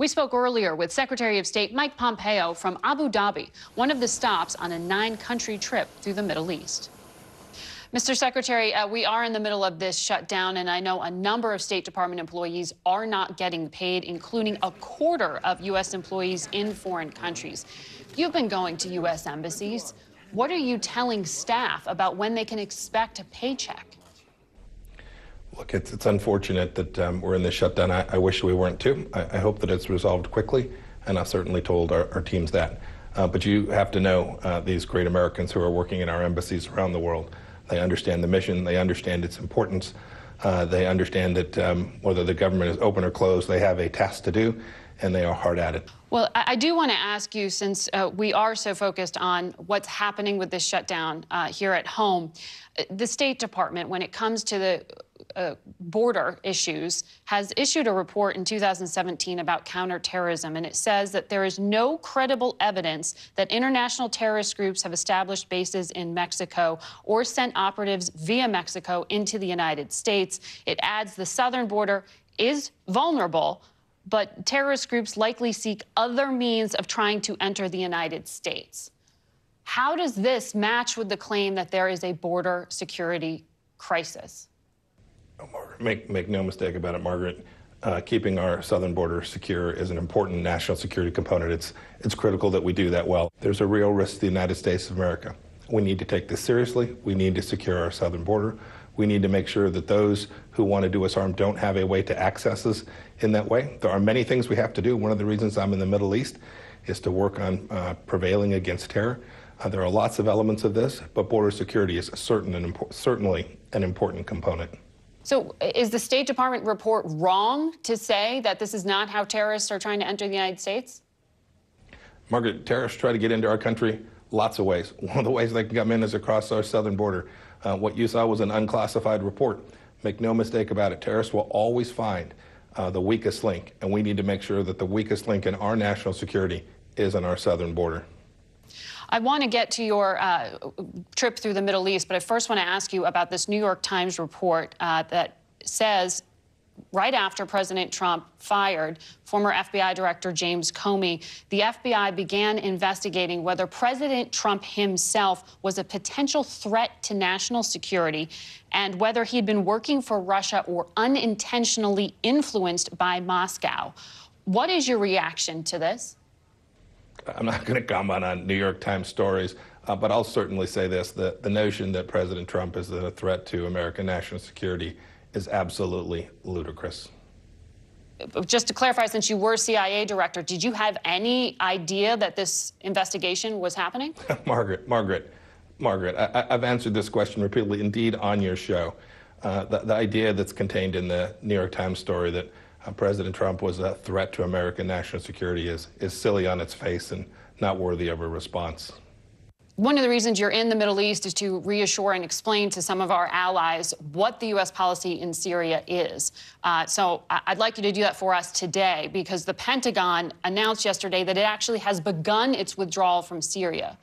We spoke earlier with Secretary of State Mike Pompeo from Abu Dhabi, one of the stops on a 9-country trip through the Middle East. Mr. Secretary, we are in the middle of this shutdown, and I know a number of State Department employees are not getting paid, including a quarter of U.S. employees in foreign countries. You've been going to U.S. embassies. What are you telling staff about when they can expect a paycheck? Look, it's unfortunate that we're in this shutdown. I wish we weren't too. I hope that it's resolved quickly, and I've certainly told our teams that. But you have to know these great Americans who are working in our embassies around the world. They understand the mission. They understand its importance. They understand that whether the government is open or closed, they have a task to do, and they are hard at it. Well, I do want to ask you, since we are so focused on what's happening with this shutdown here at home, the State Department, when it comes to the border issues, has issued a report in 2017 about counterterrorism, and it says that there is no credible evidence that international terrorist groups have established bases in Mexico or sent operatives via Mexico into the United States. It adds the southern border is vulnerable, but terrorist groups likely seek other means of trying to enter the United States. How does this match with the claim that there is a border security crisis? Oh, Margaret, make no mistake about it, Margaret. Keeping our southern border secure is an important national security component. It's critical that we do that well. There's a real risk to the United States of America. We need to take this seriously. We need to secure our southern border. We need to make sure that those who want to do us harm don't have a way to access us in that way. There are many things we have to do. One of the reasons I'm in the Middle East is to work on prevailing against terror. There are lots of elements of this, but border security is certainly an important component. So is the State Department report wrong to say that this is not how terrorists are trying to enter the United States? Margaret, terrorists try to get into our country lots of ways. One of the ways they can come in is across our southern border. What you saw was an unclassified report. Make no mistake about it, terrorists will always find the weakest link, and we need to make sure that the weakest link in our national security is on our southern border. I want to get to your trip through the Middle East, but I first want to ask you about this New York Times report that says right after President Trump fired former FBI Director James Comey, the FBI began investigating whether President Trump himself was a potential threat to national security and whether he'd been working for Russia or unintentionally influenced by Moscow. What is your reaction to this? I'm not going to comment on New York Times stories, but I'll certainly say this, that the notion that President Trump is a threat to American national security is absolutely ludicrous. Just to clarify, since you were CIA director, did you have any idea that this investigation was happening? Margaret, I've answered this question repeatedly, indeed, on your show. The idea that's contained in the New York Times story that President Trump was a threat to American national security is silly on its face and not worthy of a response. One of the reasons you're in the Middle East is to reassure and explain to some of our allies what the U.S. policy in Syria is. So I'd like you to do that for us today, because the Pentagon announced yesterday that it actually has begun its withdrawal from Syria.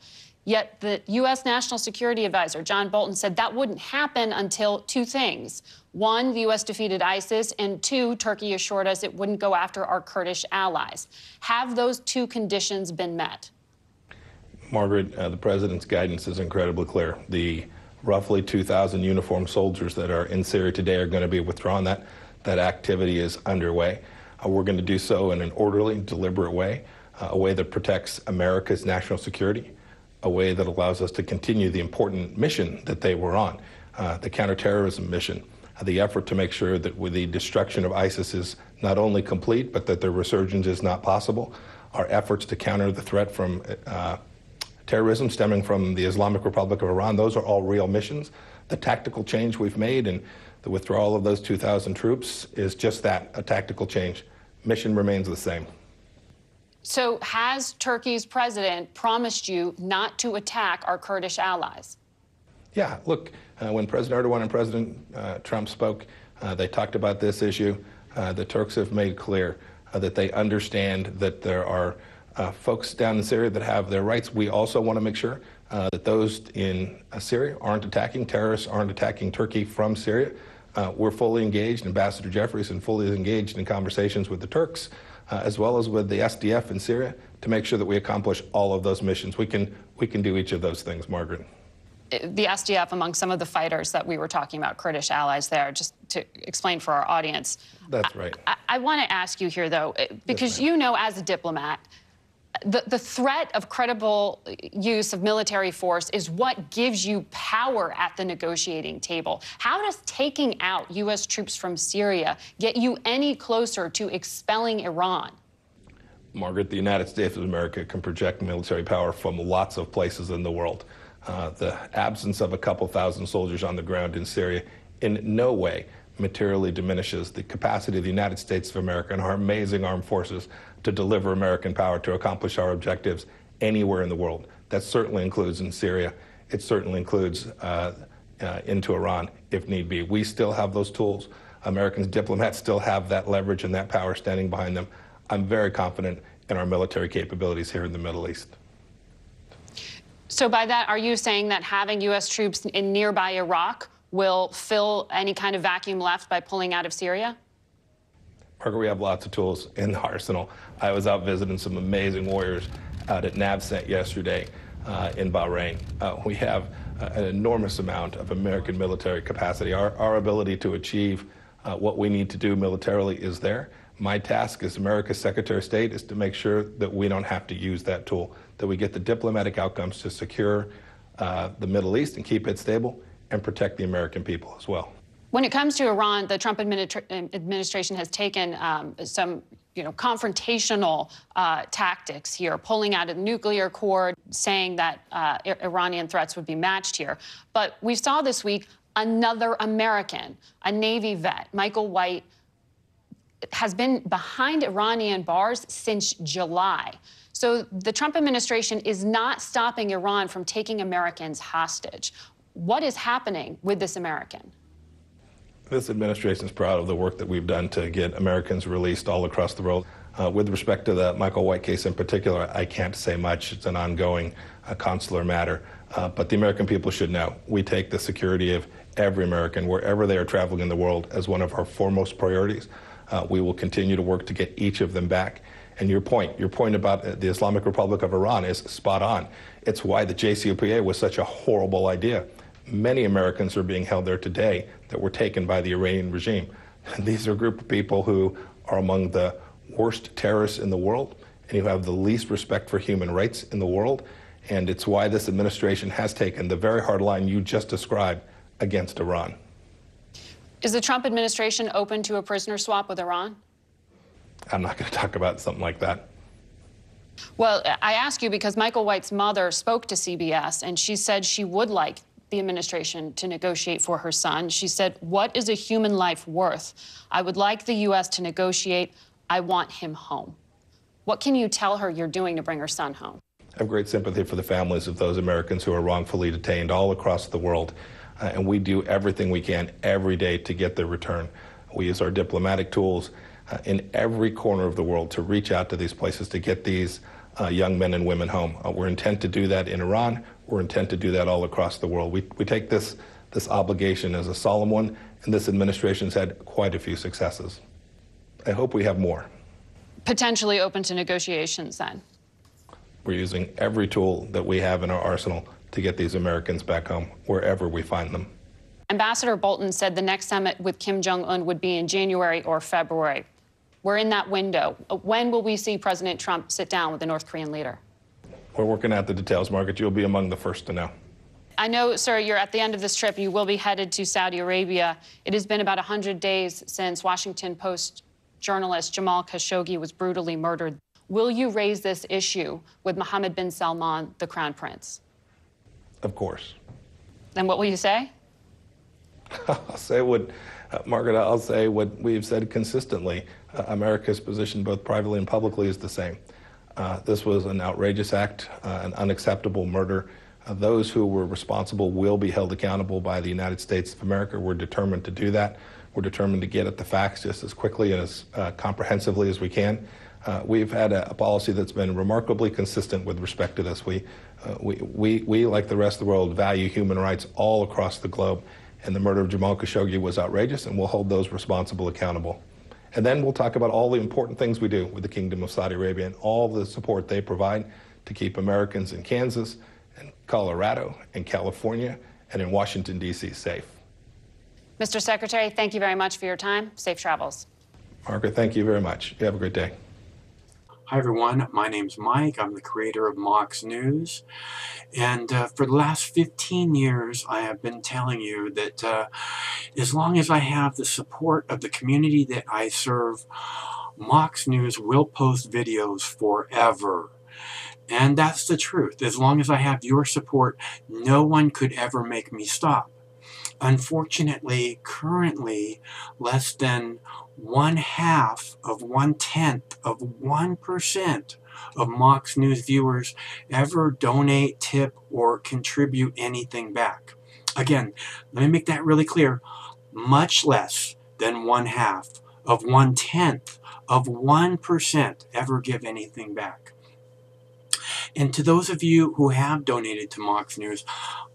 Yet the U.S. National Security Advisor, John Bolton, said that wouldn't happen until two things. One, the U.S. defeated ISIS, and two, Turkey assured us it wouldn't go after our Kurdish allies. Have those two conditions been met? Margaret, the president's guidance is incredibly clear. The roughly 2,000 uniformed soldiers that are in Syria today are going to be withdrawn. That activity is underway. We're going to do so in an orderly, deliberate way, a way that protects America's national security, a way that allows us to continue the important mission that they were on, the counterterrorism mission, the effort to make sure that the destruction of ISIS is not only complete, but that their resurgence is not possible, our efforts to counter the threat from terrorism stemming from the Islamic Republic of Iran, those are all real missions. The tactical change we've made and the withdrawal of those 2,000 troops is just that, a tactical change. Mission remains the same. So has Turkey's president promised you not to attack our Kurdish allies? Yeah, look, when President Erdogan and President Trump spoke, they talked about this issue. The Turks have made clear that they understand that there are folks down in Syria that have their rights. We also want to make sure that those in Syria aren't attacking, terrorists aren't attacking Turkey from Syria. We're fully engaged, Ambassador Jeffries, and fully engaged in conversations with the Turks as well as with the SDF in Syria, to make sure that we accomplish all of those missions. We can do each of those things, Margaret. The SDF among some of the fighters that we were talking about, Kurdish allies there, just to explain for our audience. That's right. I want to ask you here, though, because you know as a diplomat, the threat of credible use of military force is what gives you power at the negotiating table. How does taking out U.S. troops from Syria get you any closer to expelling Iran? Margaret, the United States of America can project military power from lots of places in the world. The absence of a couple thousand soldiers on the ground in Syria in no way materially diminishes the capacity of the United States of America and our amazing armed forces to deliver American power to accomplish our objectives anywhere in the world. That certainly includes in Syria. It certainly includes into Iran, if need be. We still have those tools. American diplomats still have that leverage and that power standing behind them. I'm very confident in our military capabilities here in the Middle East. So by that, are you saying that having U.S. troops in nearby Iraq will fill any kind of vacuum left by pulling out of Syria? Margaret, we have lots of tools in the arsenal. I was out visiting some amazing warriors out at NAVCENT yesterday in Bahrain. We have an enormous amount of American military capacity. Our ability to achieve what we need to do militarily is there. My task as America's Secretary of State is to make sure that we don't have to use that tool, that we get the diplomatic outcomes to secure the Middle East and keep it stable and protect the American people as well. When it comes to Iran, the Trump administration has taken some confrontational tactics here, pulling out of the nuclear accord, saying that Iranian threats would be matched here. But we saw this week another American, a Navy vet, Michael White, has been behind Iranian bars since July. So the Trump administration is not stopping Iran from taking Americans hostage. What is happening with this American? This administration is proud of the work that we've done to get Americans released all across the world. With respect to the Michael White case in particular, I can't say much. It's an ongoing consular matter. But the American people should know we take the security of every American, wherever they are traveling in the world, as one of our foremost priorities. We will continue to work to get each of them back. And your point about the Islamic Republic of Iran is spot on. It's why the JCPOA was such a horrible idea. Many Americans are being held there today that were taken by the Iranian regime. These are a group of people who are among the worst terrorists in the world and who have the least respect for human rights in the world. And it's why this administration has taken the very hard line you just described against Iran. Is the Trump administration open to a prisoner swap with Iran? I'm not going to talk about something like that. Well, I ask you because Michael White's mother spoke to CBS, and she said she would like the administration to negotiate for her son. She said, "What is a human life worth? I would like the U.S. to negotiate. I want him home." What can you tell her you're doing to bring her son home? I have great sympathy for the families of those Americans who are wrongfully detained all across the world. And we do everything we can every day to get their return. We use our diplomatic tools in every corner of the world to reach out to these places to get these young men and women home. We're intent to do that in Iran. We're intent to do that all across the world. We take this obligation as a solemn one, and this administration's had quite a few successes. I hope we have more. Potentially open to negotiations then? We're using every tool that we have in our arsenal to get these Americans back home, wherever we find them. Ambassador Bolton said the next summit with Kim Jong-un would be in January or February. We're in that window. When will we see President Trump sit down with the North Korean leader? We're working out the details, Margaret. You'll be among the first to know. I know, sir, you're at the end of this trip. You will be headed to Saudi Arabia. It has been about 100 days since Washington Post journalist Jamal Khashoggi was brutally murdered. Will you raise this issue with Mohammed bin Salman, the Crown Prince? Of course. And what will you say? I'll say what, Margaret, I'll say what we've said consistently. America's position, both privately and publicly, is the same. This was an outrageous act, an unacceptable murder. Those who were responsible will be held accountable by the United States of America. We're determined to do that. We're determined to get at the facts just as quickly and as comprehensively as we can. We've had a policy that's been remarkably consistent with respect to this. We, like the rest of the world, value human rights all across the globe. And the murder of Jamal Khashoggi was outrageous, and we'll hold those responsible accountable. And then we'll talk about all the important things we do with the Kingdom of Saudi Arabia and all the support they provide to keep Americans in Kansas and Colorado and California and in Washington, D.C. safe. Mr. Secretary, thank you very much for your time. Safe travels. Margaret, thank you very much. You have a great day. Hi everyone, my name's Mike. I'm the creator of Mox News. And for the last 15 years, I have been telling you that as long as I have the support of the community that I serve, Mox News will post videos forever. And that's the truth. As long as I have your support, no one could ever make me stop. Unfortunately, currently, less than 1/1% of Mox News viewers ever donate, tip, or contribute anything back. Again, let me make that really clear. Much less than 1/1% ever give anything back. And to those of you who have donated to Mox News,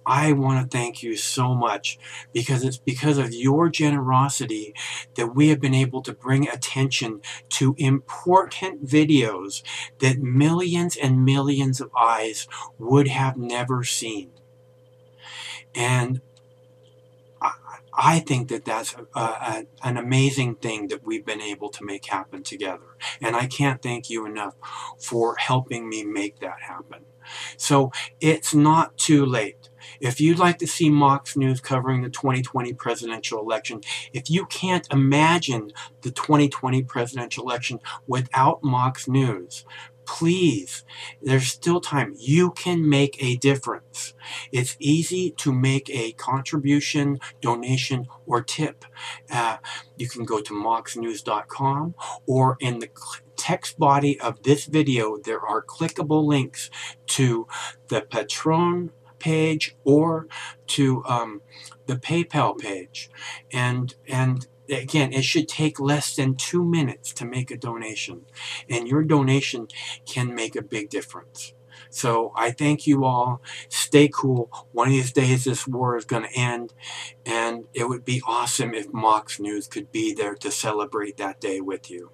I want to thank you so much, because it's because of your generosity that we have been able to bring attention to important videos that millions and millions of eyes would have never seen. And I think that that's an amazing thing that we've been able to make happen together. And I can't thank you enough for helping me make that happen. So it's not too late. If you'd like to see Mox News covering the 2020 presidential election, if you can't imagine the 2020 presidential election without Mox News, please, there's still time. You can make a difference. It's easy to make a contribution, donation, or tip. You can go to moxnews.com, or in the text body of this video, there are clickable links to the Patreon page or to the PayPal page. And again, it should take less than 2 minutes to make a donation, and your donation can make a big difference. So I thank you all. Stay cool. One of these days this war is going to end, and it would be awesome if Mox News could be there to celebrate that day with you.